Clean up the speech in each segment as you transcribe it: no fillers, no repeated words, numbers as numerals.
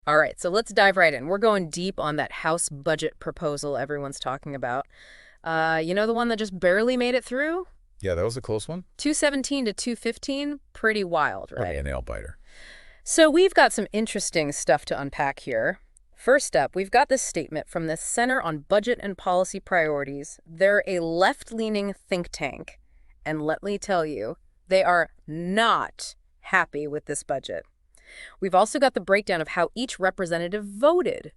All right, so let's dive right in. We're going deep on that House budget proposal everyone's talking about. The one that just barely made it through? Yeah, that was a close one. 217 to 215, pretty wild, Oh, yeah, right? nail biter. So we've got some interesting stuff to unpack here. First up, we've got this statement from the Center on Budget and Policy Priorities. They're a left-leaning think tank. And let me tell you, they are not happy with this budget. We've also got the breakdown of how each representative voted.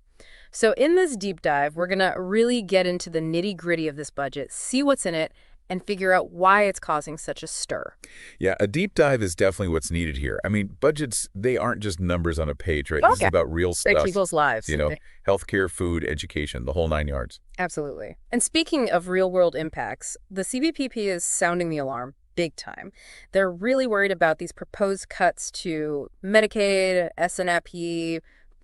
So in this deep dive, we're going to really get into the nitty-gritty of this budget, see what's in it, and figure out why it's causing such a stir. Yeah, a deep dive is definitely what's needed here. I mean, budgets, they aren't just numbers on a page, right? This is Okay. about real Like stuff. people's lives. Healthcare, food, education, the whole nine yards. Absolutely. And speaking of real-world impacts, the CBPP is sounding the alarm big time. They're really worried about these proposed cuts to Medicaid, SNAP,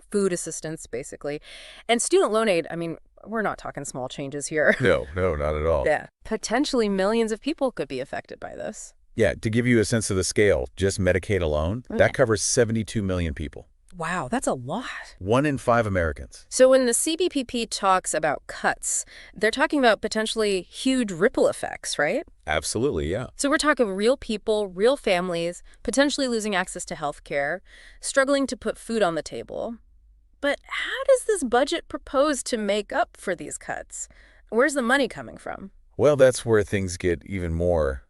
food assistance, basically. And student loan aid, I mean, we're not talking small changes here. No, not at all. Yeah. Potentially millions of people could be affected by this. Yeah, to give you a sense of the scale, just Medicaid alone, Okay. that covers 72 million people. Wow, that's a lot. 1 in 5 Americans. So when the CBPP talks about cuts, they're talking about potentially huge ripple effects, right? Absolutely, yeah. So we're talking real people, real families, potentially losing access to health care, struggling to put food on the table. But how does this budget propose to make up for these cuts? Where's the money coming from? Well, that's where things get even more,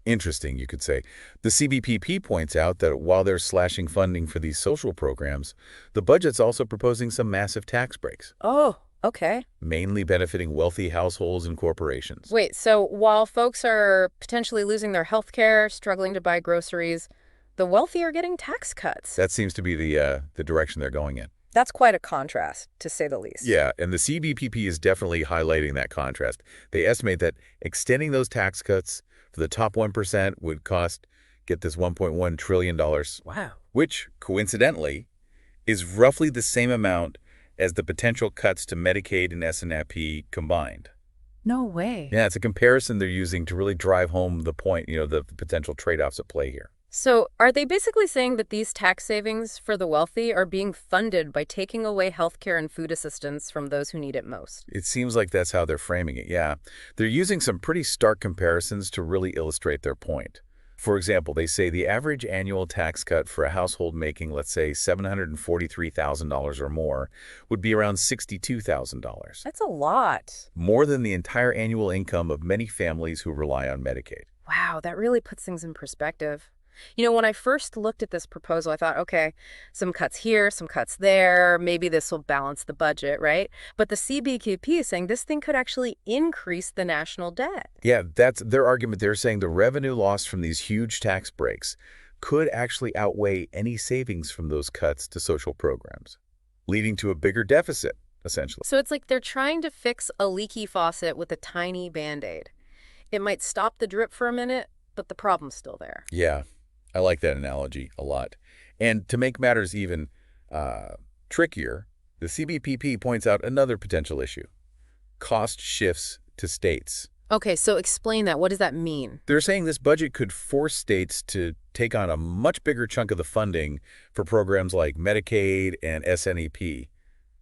interesting, you could say. The CBPP points out that while they're slashing funding for these social programs, the budget's also proposing some massive tax breaks, Oh, okay. mainly benefiting wealthy households and corporations. Wait, so while folks are potentially losing their health care, struggling to buy groceries, the wealthy are getting tax cuts. That seems to be the direction they're going in. That's quite a contrast, to say the least. Yeah, and the CBPP is definitely highlighting that contrast. They estimate that extending those tax cuts for the top 1% would cost, get this, $1.1 trillion, Wow. which, coincidentally, is roughly the same amount as the potential cuts to Medicaid and SNAP combined. No way. Yeah, it's a comparison they're using to really drive home the point, the potential trade-offs at play here. So are they basically saying that these tax savings for the wealthy are being funded by taking away healthcare and food assistance from those who need it most? It seems like that's how they're framing it, yeah. They're using some pretty stark comparisons to really illustrate their point. For example, they say the average annual tax cut for a household making, let's say, $743,000 or more would be around $62,000, That's a lot. more than the entire annual income of many families who rely on Medicaid. Wow, that really puts things in perspective. When I first looked at this proposal, I thought, okay, some cuts here, some cuts there, maybe this will balance the budget, right? But the CBPP is saying this thing could actually increase the national debt. Yeah, that's their argument. They're saying the revenue lost from these huge tax breaks could actually outweigh any savings from those cuts to social programs, leading to a bigger deficit, essentially. So it's like they're trying to fix a leaky faucet with a tiny Band-Aid. It might stop the drip for a minute, but the problem's still there. Yeah, I like that analogy a lot. And to make matters even trickier, the CBPP points out another potential issue: cost shifts to states. Okay, so explain that. What does that mean? They're saying this budget could force states to take on a much bigger chunk of the funding for programs like Medicaid and SNAP.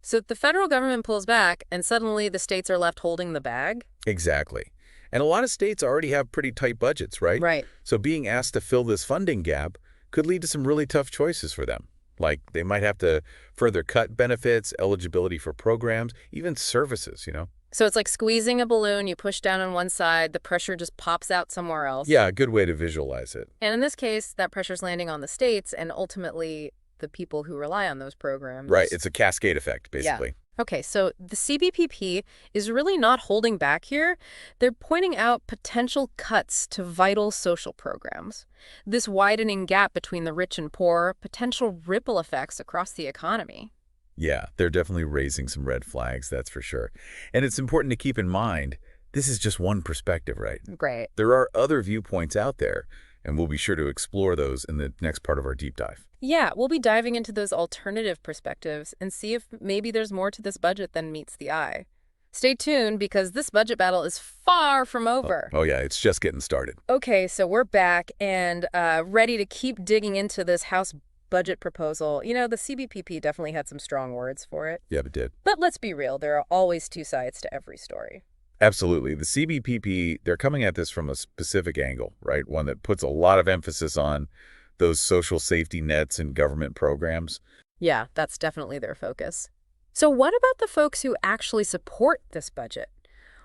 So the federal government pulls back, and suddenly the states are left holding the bag? Exactly. And a lot of states already have pretty tight budgets, right? Right. So being asked to fill this funding gap could lead to some really tough choices for them. Like they might have to further cut benefits, eligibility for programs, even services. So it's like squeezing a balloon. You push down on one side, the pressure just pops out somewhere else. Yeah, a good way to visualize it. And in this case, that pressure's landing on the states and ultimately the people who rely on those programs. Right. It's a cascade effect, basically. Okay, so the CBPP is really not holding back here. They're pointing out potential cuts to vital social programs. This widening gap between the rich and poor, potential ripple effects across the economy. Yeah, they're definitely raising some red flags, that's for sure. And it's important to keep in mind, this is just one perspective, right? Great. There are other viewpoints out there, and we'll be sure to explore those in the next part of our deep dive. Yeah, we'll be diving into those alternative perspectives and see if maybe there's more to this budget than meets the eye. Stay tuned because this budget battle is far from over. Oh yeah, it's just getting started. Okay, so we're back and ready to keep digging into this House budget proposal, the CBPP definitely had some strong words for it. Yeah, it did. But let's be real, there are always two sides to every story. Absolutely. The CBPP, they're coming at this from a specific angle, right? One that puts a lot of emphasis on those social safety nets and government programs. Yeah, that's definitely their focus. So what about the folks who actually support this budget?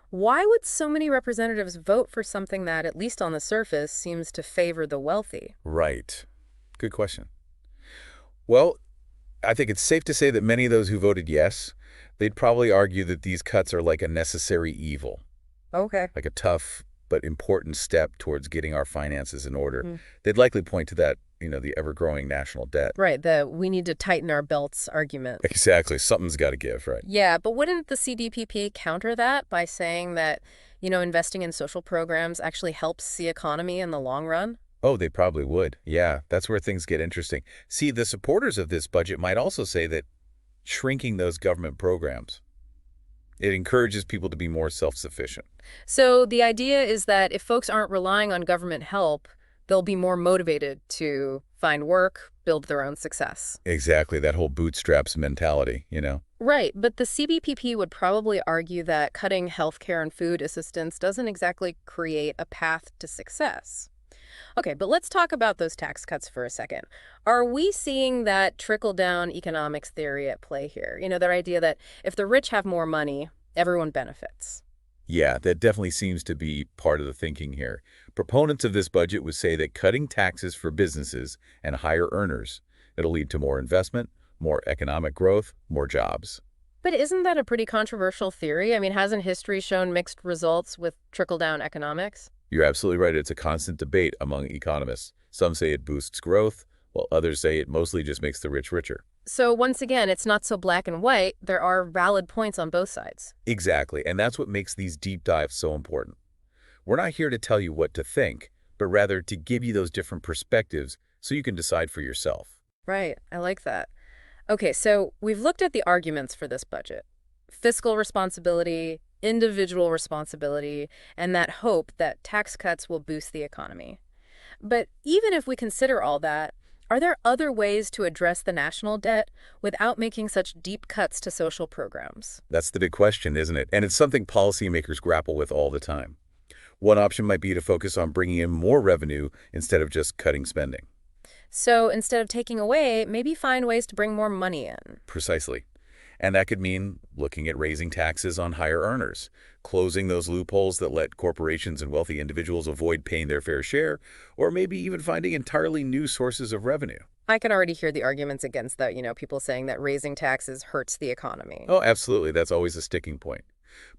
Why would so many representatives vote for something that, at least on the surface, seems to favor the wealthy? Right. Good question. Well, I think it's safe to say that many of those who voted yes, they'd probably argue that these cuts are like a necessary evil, Okay. like a tough but important step towards getting our finances in order. They'd likely point to that, the ever-growing national debt. Right, the we need to tighten our belts argument. Exactly. Something's got to give, right? Yeah, but wouldn't the CDPP counter that by saying that, investing in social programs actually helps the economy in the long run? Oh, they probably would. Yeah, that's where things get interesting. See, the supporters of this budget might also say that shrinking those government programs, it encourages people to be more self-sufficient. So the idea is that if folks aren't relying on government help, they'll be more motivated to find work, build their own success. Exactly, that whole bootstraps mentality. Right, but the CBPP would probably argue that cutting healthcare and food assistance doesn't exactly create a path to success. Okay, but let's talk about those tax cuts for a second. Are we seeing that trickle-down economics theory at play here? Their idea that if the rich have more money, everyone benefits. Yeah, that definitely seems to be part of the thinking here. Proponents of this budget would say that cutting taxes for businesses and higher earners, it'll lead to more investment, more economic growth, more jobs. But isn't that a pretty controversial theory? I mean, hasn't history shown mixed results with trickle-down economics? You're absolutely right. It's a constant debate among economists. Some say it boosts growth, while others say it mostly just makes the rich richer. So once again, it's not so black and white. There are valid points on both sides. Exactly, and that's what makes these deep dives so important. We're not here to tell you what to think, but rather to give you those different perspectives so you can decide for yourself. Right, I like that. Okay, so we've looked at the arguments for this budget. Fiscal responsibility, individual responsibility, and that hope that tax cuts will boost the economy. But even if we consider all that, are there other ways to address the national debt without making such deep cuts to social programs? That's the big question, isn't it? And it's something policymakers grapple with all the time. One option might be to focus on bringing in more revenue instead of just cutting spending. So instead of taking away, maybe find ways to bring more money in. Precisely. And that could mean looking at raising taxes on higher earners, closing those loopholes that let corporations and wealthy individuals avoid paying their fair share, or maybe even finding entirely new sources of revenue. I can already hear the arguments against that, people saying that raising taxes hurts the economy. Oh, absolutely. That's always a sticking point.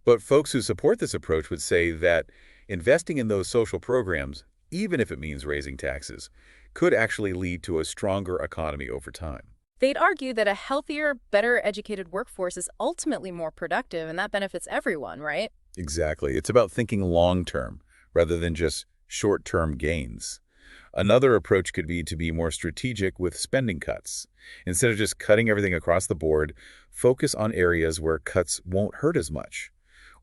But folks who support this approach would say that investing in those social programs, even if it means raising taxes, could actually lead to a stronger economy over time. They'd argue that a healthier, better educated workforce is ultimately more productive, and that benefits everyone, right? Exactly. It's about thinking long-term rather than just short-term gains. Another approach could be to be more strategic with spending cuts. Instead of just cutting everything across the board, focus on areas where cuts won't hurt as much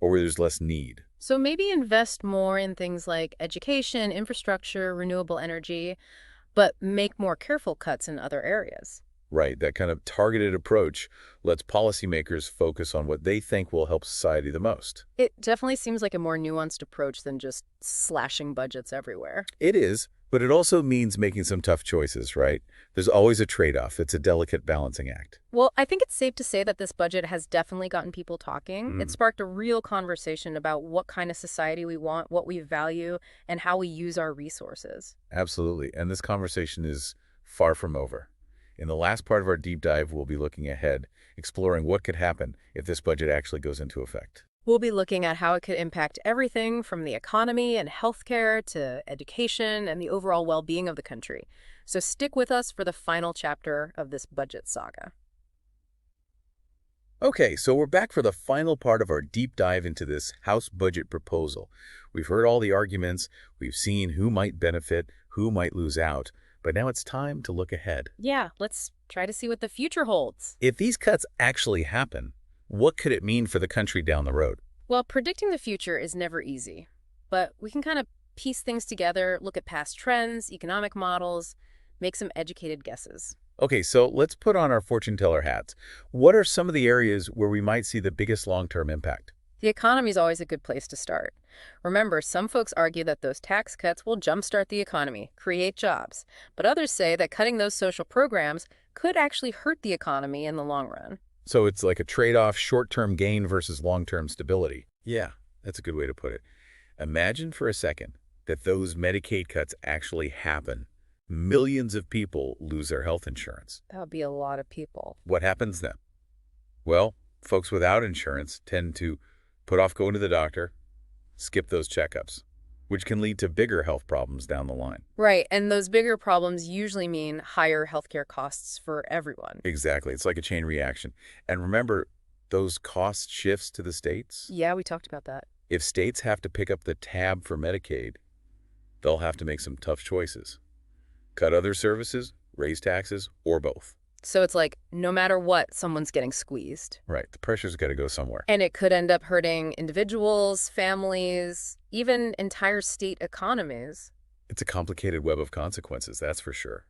or where there's less need. So maybe invest more in things like education, infrastructure, renewable energy, but make more careful cuts in other areas. Right, that kind of targeted approach lets policymakers focus on what they think will help society the most. It definitely seems like a more nuanced approach than just slashing budgets everywhere. It is, but it also means making some tough choices, right? There's always a trade-off. It's a delicate balancing act. Well, I think it's safe to say that this budget has definitely gotten people talking. It sparked a real conversation about what kind of society we want, what we value, and how we use our resources. Absolutely, and this conversation is far from over. In the last part of our deep dive, we'll be looking ahead, exploring what could happen if this budget actually goes into effect. We'll be looking at how it could impact everything from the economy and healthcare to education and the overall well-being of the country. So stick with us for the final chapter of this budget saga. Okay, so we're back for the final part of our deep dive into this House budget proposal. We've heard all the arguments, we've seen who might benefit, who might lose out, but now it's time to look ahead. Yeah, let's try to see what the future holds. If these cuts actually happen, what could it mean for the country down the road? Well, predicting the future is never easy, but we can kind of piece things together, look at past trends, economic models, make some educated guesses. Okay, so let's put on our fortune teller hats. What are some of the areas where we might see the biggest long-term impact? The economy is always a good place to start. Remember, some folks argue that those tax cuts will jumpstart the economy, create jobs, but others say that cutting those social programs could actually hurt the economy in the long run. So it's like a trade-off, short-term gain versus long-term stability. Yeah, that's a good way to put it. Imagine for a second that those Medicaid cuts actually happen. Millions of people lose their health insurance. That would be a lot of people. What happens then? Well, folks without insurance tend to put off going to the doctor, skip those checkups, which can lead to bigger health problems down the line. Right, and those bigger problems usually mean higher healthcare costs for everyone. Exactly. It's like a chain reaction. And remember, those cost shifts to the states? Yeah, we talked about that. If states have to pick up the tab for Medicaid, they'll have to make some tough choices. Cut other services, raise taxes, or both. So it's like, no matter what, someone's getting squeezed. Right. The pressure's got to go somewhere. And it could end up hurting individuals, families, even entire state economies. It's a complicated web of consequences, that's for sure.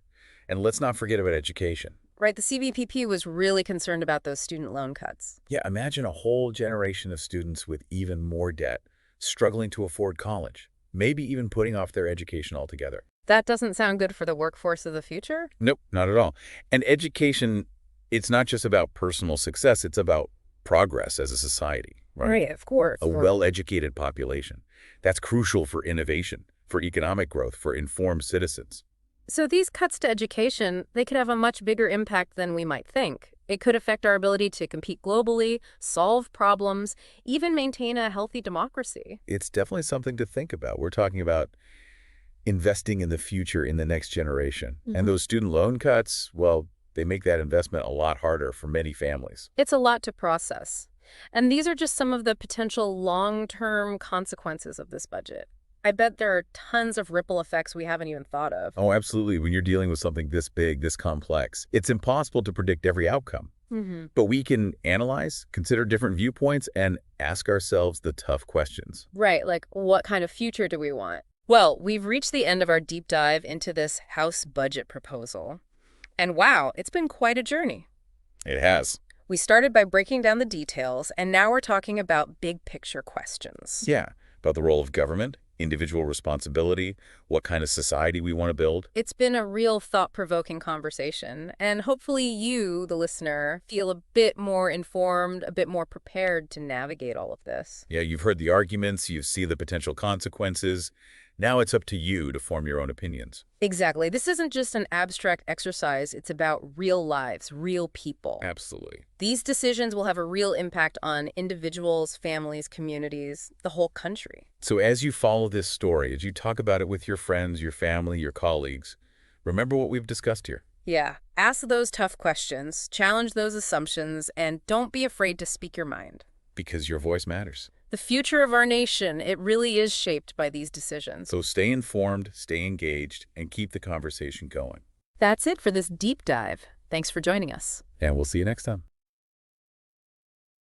And let's not forget about education. Right, the CBPP was really concerned about those student loan cuts. Yeah, imagine a whole generation of students with even more debt, struggling to afford college, maybe even putting off their education altogether. That doesn't sound good for the workforce of the future? Nope, not at all. And education, it's not just about personal success, it's about progress as a society, right? Right, of course. A well-educated population. That's crucial for innovation, for economic growth, for informed citizens. So these cuts to education, they could have a much bigger impact than we might think. It could affect our ability to compete globally, solve problems, even maintain a healthy democracy. It's definitely something to think about. We're talking about investing in the future in the next generation. And those student loan cuts, well, they make that investment a lot harder for many families. It's a lot to process. And these are just some of the potential long-term consequences of this budget. I bet there are tons of ripple effects we haven't even thought of. Oh, absolutely. When you're dealing with something this big, this complex, it's impossible to predict every outcome. But we can analyze, consider different viewpoints, and ask ourselves the tough questions. Right, like what kind of future do we want? Well, we've reached the end of our deep dive into this House budget proposal. And wow, it's been quite a journey. It has. We started by breaking down the details, and now we're talking about big picture questions. Yeah, about the role of government, individual responsibility, what kind of society we want to build. It's been a real thought-provoking conversation, and hopefully you, the listener, feel a bit more informed, a bit more prepared to navigate all of this. Yeah, you've heard the arguments, you see the potential consequences. Now it's up to you to form your own opinions. Exactly. This isn't just an abstract exercise. It's about real lives, real people. Absolutely. These decisions will have a real impact on individuals, families, communities, the whole country. So as you follow this story, as you talk about it with your friends, your family, your colleagues, remember what we've discussed here. Yeah. Ask those tough questions, challenge those assumptions, and don't be afraid to speak your mind. Because your voice matters. The future of our nation, it really is shaped by these decisions. So stay informed, stay engaged, and keep the conversation going. That's it for this deep dive. Thanks for joining us. And we'll see you next time.